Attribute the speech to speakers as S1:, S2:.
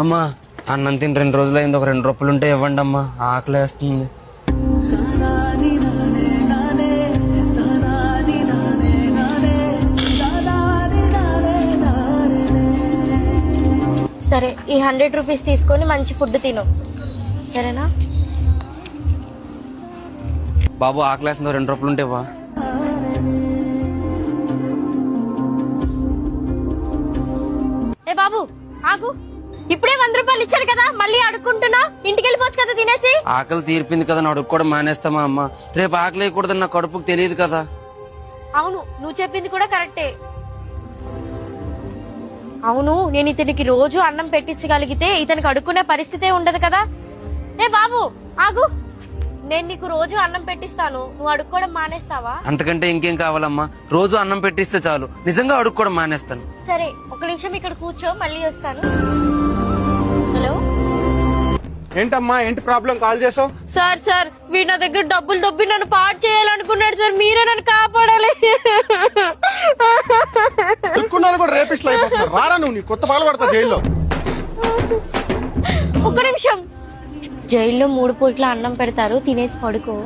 S1: అమ్మా అన్నం తిని 2 రోజులైంది, ఒక 2 రూపాయలు ఉంటే ఇవ్వండి అమ్మా, ఆకలేస్తుంది.
S2: సరే, ఈ 100 రూపీస్ తీసుకొని మంచి ఫుడ్ తిను, సరేనా?
S1: బాబు ఆకలేస్తుంది, 2 రూపాయలు ఉంటే ఇవ్వా.
S2: ఏ బాబు ఆగు, ఇప్పుడే 100 రూపాయలు ఇచ్చారు కదా, మళ్ళీ అడుక్కుంటున్నా. ఇంటికి వెళ్ళిపోవచ్చు కదా తినేసి.
S1: ఆకలి తీర్పింది కదా, అడుగు కూడా మానేస్తామా అమ్మా? రేపు ఆకలి వేయకూడదు, నా కడుపుకు తెలియదు కదా.
S2: అవును, నువ్వు చెప్పింది కూడా కరెక్టే. అవును, నేను ఇతనికి రోజు అన్నం పెట్టించగలిగితే ఇతనికి అడుక్కునే పరిస్థితే ఉండదు కదా. ఏ బాబు ఆగు, నేను నీకు రోజు అన్నం పెట్టిస్తాను, నువ్వు అడుక్కోవడం మానేస్తావా?
S1: అంతకంటే ఇంకేం కావాలమ్మా? రోజు అన్నం పెట్టిస్తే చాలు, నిజంగా అడుక్కోవడం మానేస్తాను.
S2: సరే, ఒక నిమిషం ఇక్కడ కూర్చో, మళ్ళీ వస్తాను. హలో
S3: ఏంటమ్మా, ఏంటి ప్రాబ్లం? కాల్ చేసావు?
S2: సార్, సార్ వీడు నా దగ్గర డబ్బులు దొబ్బి నన్ను పాడు చేయాలనుకున్నాడు సార్, మీరే నన్ను కాపాడాలి.
S3: దిక్కున్నాను కూడా రేపిస్ట్లు అయిపోతున్నారు. రారా నువ్వు, నీ కొత్త పాలు పడతా జైల్లో.
S2: ఒక్క నిమిషం, జైల్లో 3 పూట్ల అన్నం పెడతారు, తినేసి పడుకో.